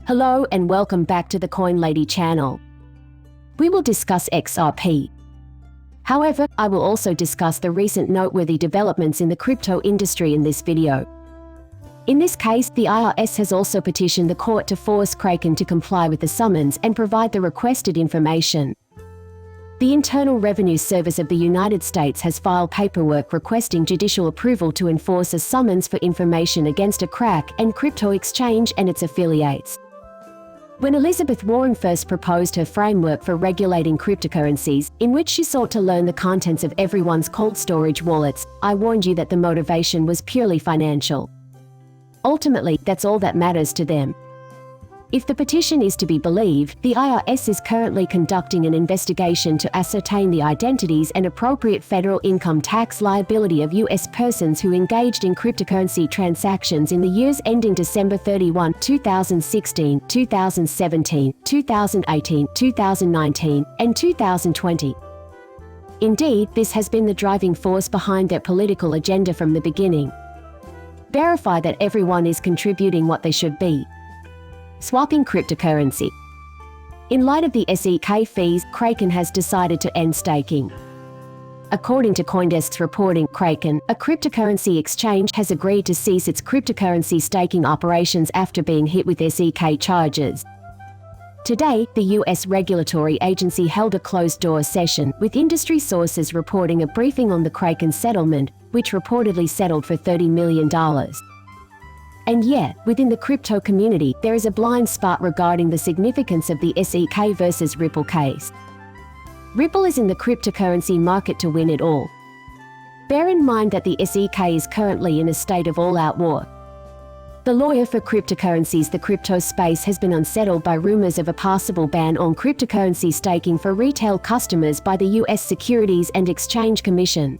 Hello and welcome back to the Coin Lady channel. We will discuss XRP. However, I will also discuss the recent noteworthy developments in the crypto industry in this video. In this case, the IRS has also petitioned the court to force Kraken to comply with the summons and provide the requested information. The Internal Revenue Service of the United States has filed paperwork requesting judicial approval to enforce a summons for information against a crack and crypto exchange and its affiliates. When Elizabeth Warren first proposed her framework for regulating cryptocurrencies, in which she sought to learn the contents of everyone's cold storage wallets, I warned you that the motivation was purely financial. Ultimately, that's all that matters to them. If the petition is to be believed, the IRS is currently conducting an investigation to ascertain the identities and appropriate federal income tax liability of U.S. persons who engaged in cryptocurrency transactions in the years ending December 31, 2016, 2017, 2018, 2019, and 2020. Indeed, this has been the driving force behind their political agenda from the beginning. Verify that everyone is contributing what they should be. Swapping cryptocurrency. In light of the SEC fees, Kraken has decided to end staking. According to CoinDesk's reporting, Kraken, a cryptocurrency exchange, has agreed to cease its cryptocurrency staking operations after being hit with SEC charges. Today, the U.S. regulatory agency held a closed-door session, with industry sources reporting a briefing on the Kraken settlement, which reportedly settled for $30 million. And yet, within the crypto community, there is a blind spot regarding the significance of the SEC versus Ripple case. Ripple is in the cryptocurrency market to win it all. Bear in mind that the SEC is currently in a state of all-out war. The lawyer for cryptocurrencies, the crypto space, has been unsettled by rumors of a possible ban on cryptocurrency staking for retail customers by the U.S. Securities and Exchange Commission.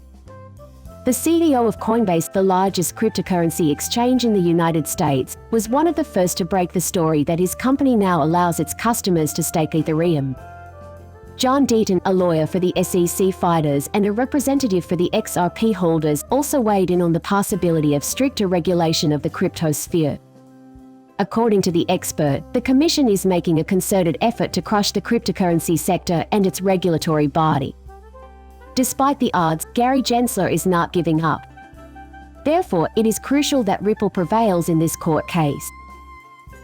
The CEO of Coinbase, the largest cryptocurrency exchange in the United States, was one of the first to break the story that his company now allows its customers to stake Ethereum. John Deaton, a lawyer for the SEC fighters and a representative for the XRP holders, also weighed in on the possibility of stricter regulation of the crypto sphere. According to the expert, the commission is making a concerted effort to crush the cryptocurrency sector and its regulatory body. Despite the odds, Gary Gensler is not giving up. Therefore, it is crucial that Ripple prevails in this court case.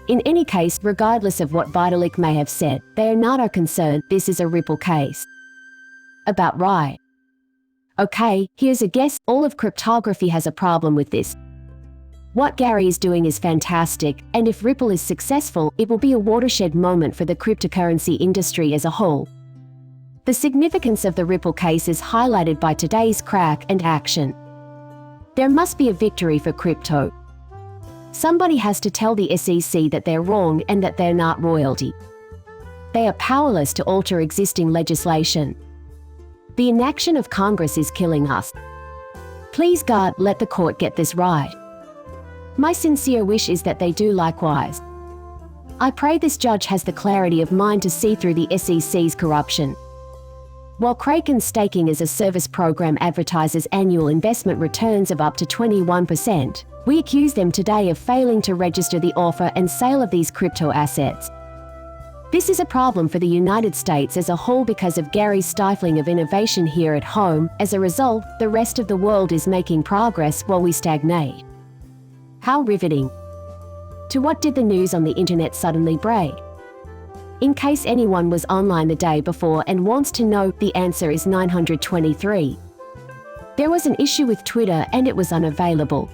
In any case, regardless of what Vitalik may have said, they are not our concern. This is a Ripple case. About right. Okay, here's a guess. All of cryptography has a problem with this. What Gary is doing is fantastic, and if Ripple is successful, it will be a watershed moment for the cryptocurrency industry as a whole. The significance of the Ripple case is highlighted by today's crack and action. There must be a victory for crypto. Somebody has to tell the SEC that they're wrong and that they're not royalty. They are powerless to alter existing legislation. The inaction of Congress is killing us. Please God, let the court get this right. My sincere wish is that they do likewise. I pray this judge has the clarity of mind to see through the SEC's corruption. While Kraken's staking as a service program advertises annual investment returns of up to 21%, we accuse them today of failing to register the offer and sale of these crypto assets. This is a problem for the United States as a whole because of Gary's stifling of innovation here at home. As a result, the rest of the world is making progress while we stagnate. How riveting. To what did the news on the internet suddenly break? In case anyone was online the day before and wants to know, the answer is 923. There was an issue with Twitter and it was unavailable.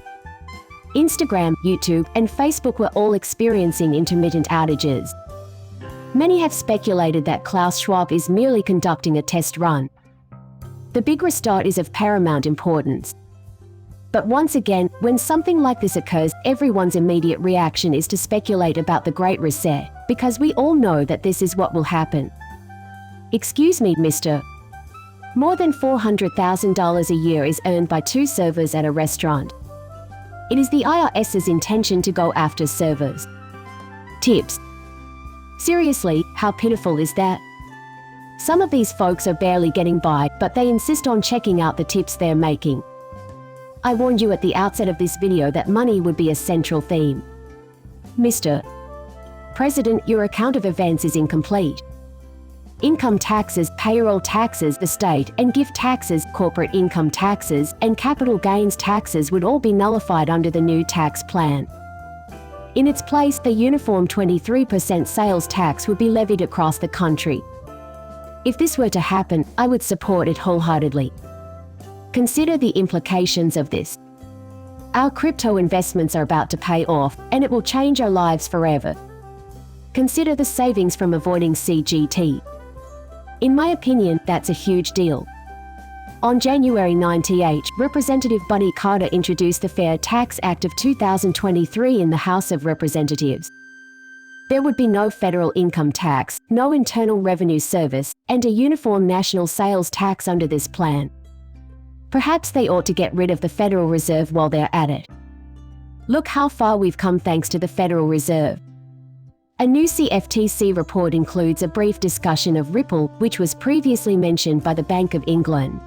Instagram, YouTube, and Facebook were all experiencing intermittent outages. Many have speculated that Klaus Schwab is merely conducting a test run. The big restart is of paramount importance. But once again, when something like this occurs, everyone's immediate reaction is to speculate about the Great Reset, because we all know that this is what will happen. Excuse me, Mr. More than $400,000 a year is earned by 2 servers at a restaurant. It is the IRS's intention to go after servers. Tips. Seriously, how pitiful is that? Some of these folks are barely getting by, but they insist on checking out the tips they're making. I warned you at the outset of this video that money would be a central theme. Mr. President, your account of events is incomplete. Income taxes, payroll taxes, estate and gift taxes, corporate income taxes, and capital gains taxes would all be nullified under the new tax plan. In its place, the uniform 23% sales tax would be levied across the country. If this were to happen, I would support it wholeheartedly. Consider the implications of this. Our crypto investments are about to pay off, and it will change our lives forever. Consider the savings from avoiding CGT. In my opinion, that's a huge deal. On January 98, Representative Buddy Carter introduced the Fair Tax Act of 2023 in the House of Representatives. There would be no federal income tax, no Internal Revenue Service, and a uniform national sales tax under this plan. Perhaps they ought to get rid of the Federal Reserve while they're at it. Look how far we've come thanks to the Federal Reserve. A new CFTC report includes a brief discussion of Ripple, which was previously mentioned by the Bank of England.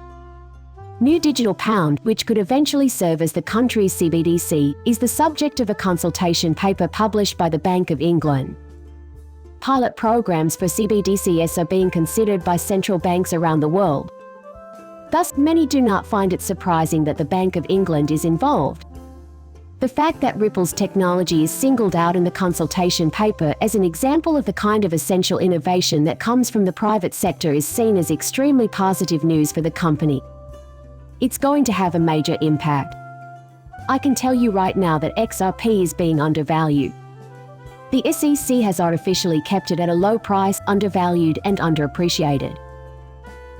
New digital pound, which could eventually serve as the country's CBDC, is the subject of a consultation paper published by the Bank of England. Pilot programs for CBDCs are being considered by central banks around the world. Thus, many do not find it surprising that the Bank of England is involved. The fact that Ripple's technology is singled out in the consultation paper as an example of the kind of essential innovation that comes from the private sector is seen as extremely positive news for the company. It's going to have a major impact. I can tell you right now that XRP is being undervalued. The SEC has artificially kept it at a low price, undervalued and underappreciated.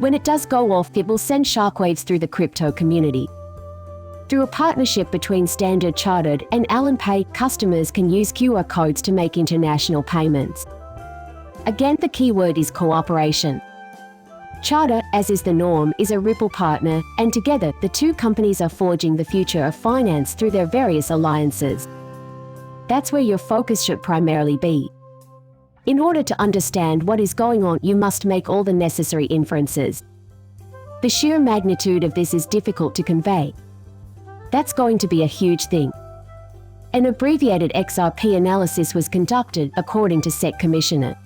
When it does go off, it will send shockwaves through the crypto community. Through a partnership between Standard Chartered and Allen Pay, customers can use QR codes to make international payments. Again, the key word is cooperation. Charter, as is the norm, is a Ripple partner, and together, the two companies are forging the future of finance through their various alliances. That's where your focus should primarily be. In order to understand what is going on, you must make all the necessary inferences. The sheer magnitude of this is difficult to convey. That's going to be a huge thing. An abbreviated XRP analysis was conducted, according to SEC Commissioner.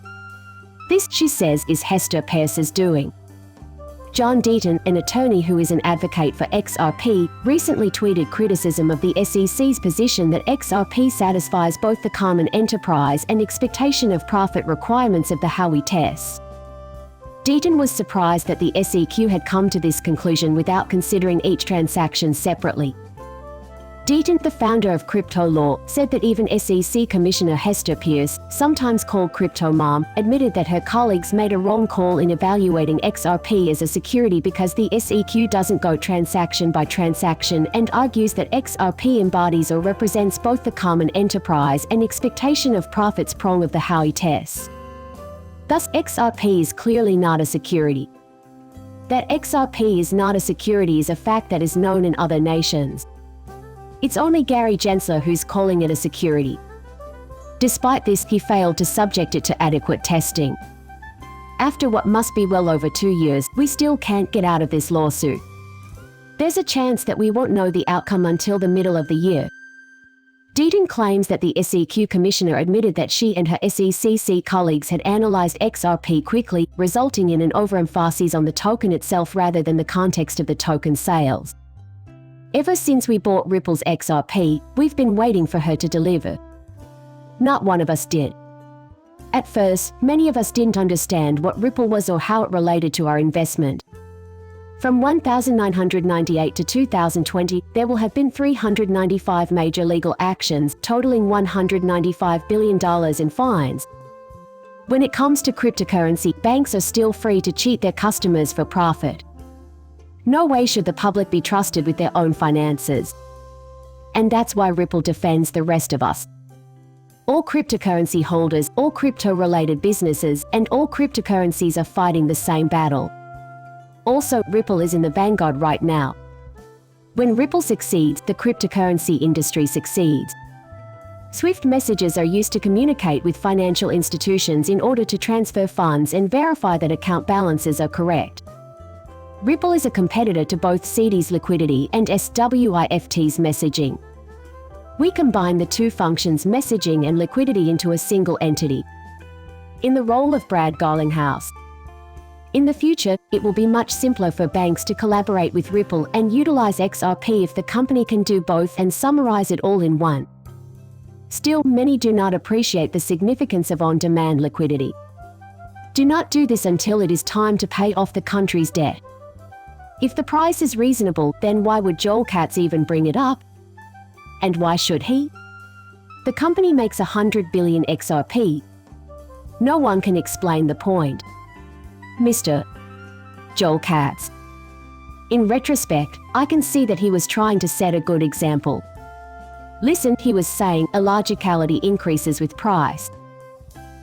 This, she says, is Hester Peirce's doing. John Deaton, an attorney who is an advocate for XRP, recently tweeted criticism of the SEC's position that XRP satisfies both the common enterprise and expectation of profit requirements of the Howey tests. Deaton was surprised that the SEC had come to this conclusion without considering each transaction separately. Deaton, the founder of crypto law, said that even SEC Commissioner Hester Peirce, sometimes called Crypto Mom, admitted that her colleagues made a wrong call in evaluating XRP as a security because the SEC doesn't go transaction by transaction and argues that XRP embodies or represents both the common enterprise and expectation of profits prong of the Howey test. Thus, XRP is clearly not a security. That XRP is not a security is a fact that is known in other nations. It's only Gary Gensler who's calling it a security. Despite this, he failed to subject it to adequate testing. After what must be well over 2 years, we still can't get out of this lawsuit. There's a chance that we won't know the outcome until the middle of the year. Deaton claims that the SEC commissioner admitted that she and her SEC colleagues had analyzed XRP quickly, resulting in an overemphasis on the token itself rather than the context of the token sales. Ever since we bought Ripple's XRP, we've been waiting for her to deliver. Not one of us did. At first, many of us didn't understand what Ripple was or how it related to our investment. From 1998 to 2020, there will have been 395 major legal actions, totaling $195 billion in fines. When it comes to cryptocurrency, banks are still free to cheat their customers for profit. No way should the public be trusted with their own finances. And that's why Ripple defends the rest of us. All cryptocurrency holders, all crypto-related businesses, and all cryptocurrencies are fighting the same battle. Also, Ripple is in the vanguard right now. When Ripple succeeds, the cryptocurrency industry succeeds. Swift messages are used to communicate with financial institutions in order to transfer funds and verify that account balances are correct. Ripple is a competitor to both CD's liquidity and SWIFT's messaging. We combine the two functions, messaging and liquidity, into a single entity. In the role of Brad Garlinghouse. In the future, it will be much simpler for banks to collaborate with Ripple and utilize XRP if the company can do both and summarize it all in one. Still, many do not appreciate the significance of on-demand liquidity. Do not do this until it is time to pay off the country's debt. If the price is reasonable, then why would Joel Katz even bring it up? And why should he? The company makes 100 billion XRP. No one can explain the point. Mr. Joel Katz. In retrospect, I can see that he was trying to set a good example. Listen, he was saying, illogicality increases with price.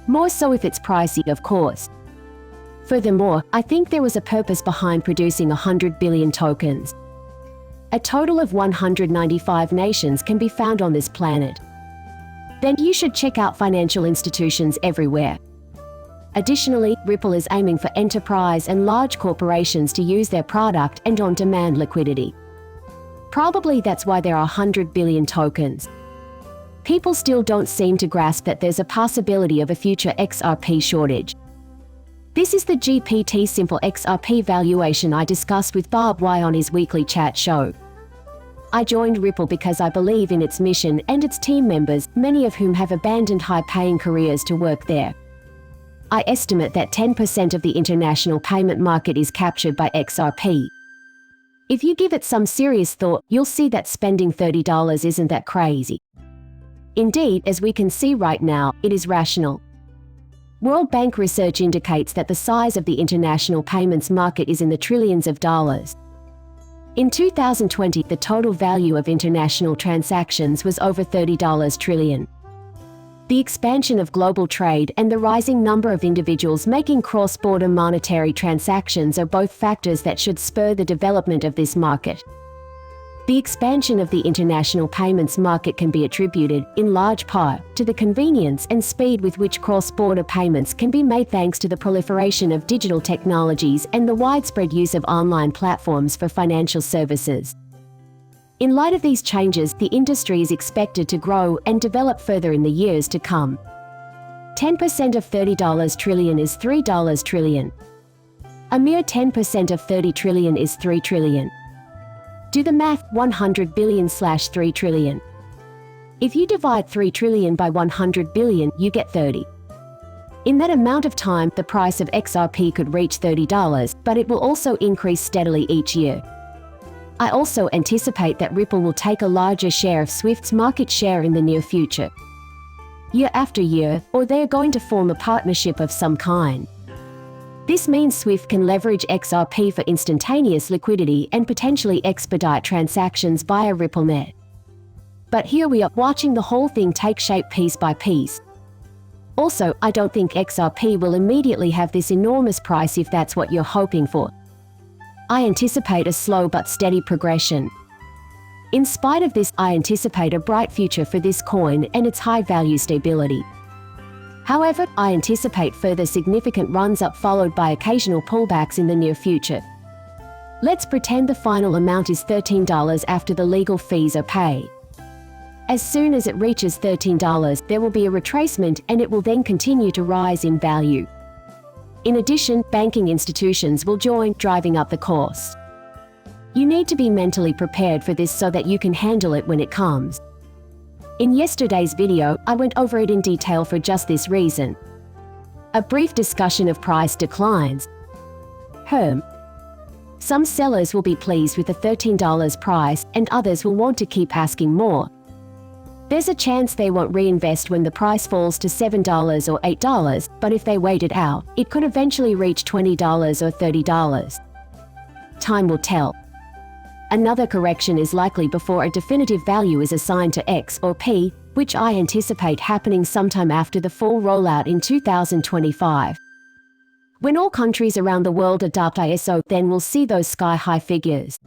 More so if it's pricey, of course. Furthermore, I think there was a purpose behind producing 100 billion tokens. A total of 195 nations can be found on this planet. Then you should check out financial institutions everywhere. Additionally, Ripple is aiming for enterprise and large corporations to use their product and on-demand liquidity. Probably that's why there are 100 billion tokens. People still don't seem to grasp that there's a possibility of a future XRP shortage. This is the GPT Simple XRP valuation I discussed with Bob Y on his weekly chat show. I joined Ripple because I believe in its mission and its team members, many of whom have abandoned high-paying careers to work there. I estimate that 10% of the international payment market is captured by XRP. If you give it some serious thought, you'll see that spending $30 isn't that crazy. Indeed, as we can see right now, it is rational. World Bank research indicates that the size of the international payments market is in the trillions of dollars. In 2020, the total value of international transactions was over $30 trillion. The expansion of global trade and the rising number of individuals making cross-border monetary transactions are both factors that should spur the development of this market. The expansion of the international payments market can be attributed, in large part, to the convenience and speed with which cross-border payments can be made thanks to the proliferation of digital technologies and the widespread use of online platforms for financial services. In light of these changes, the industry is expected to grow and develop further in the years to come. 10% of $30 trillion is $3 trillion. A mere 10% of 30 trillion is 3 trillion. Do the math, 100 billion/3 trillion. If you divide 3 trillion by 100 billion, you get 30. In that amount of time, the price of XRP could reach $30, but it will also increase steadily each year. I also anticipate that Ripple will take a larger share of Swift's market share in the near future. Year after year, or they are going to form a partnership of some kind. This means Swift can leverage XRP for instantaneous liquidity and potentially expedite transactions via RippleNet. But here we are, watching the whole thing take shape piece by piece. Also, I don't think XRP will immediately have this enormous price if that's what you're hoping for. I anticipate a slow but steady progression. In spite of this, I anticipate a bright future for this coin and its high-value stability. However, I anticipate further significant runs up followed by occasional pullbacks in the near future. Let's pretend the final amount is $13 after the legal fees are paid. As soon as it reaches $13, there will be a retracement and it will then continue to rise in value. In addition, banking institutions will join, driving up the cost. You need to be mentally prepared for this so that you can handle it when it comes. In yesterday's video, I went over it in detail for just this reason. A brief discussion of price declines. Some sellers will be pleased with the $13 price, and others will want to keep asking more. There's a chance they won't reinvest when the price falls to $7 or $8, but if they wait it out, it could eventually reach $20 or $30. Time will tell. Another correction is likely before a definitive value is assigned to X or P, which I anticipate happening sometime after the full rollout in 2025. When all countries around the world adopt ISO, then we'll see those sky-high figures.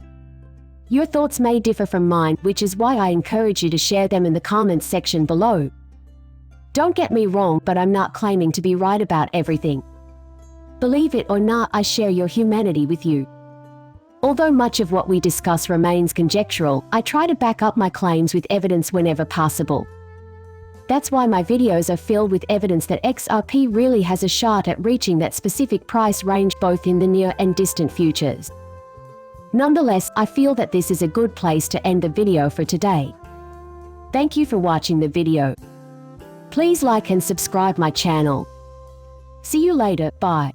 Your thoughts may differ from mine, which is why I encourage you to share them in the comments section below. Don't get me wrong, but I'm not claiming to be right about everything. Believe it or not, I share your humanity with you. Although much of what we discuss remains conjectural, I try to back up my claims with evidence whenever possible. That's why my videos are filled with evidence that XRP really has a shot at reaching that specific price range both in the near and distant futures. Nonetheless, I feel that this is a good place to end the video for today. Thank you for watching the video. Please like and subscribe my channel. See you later, bye.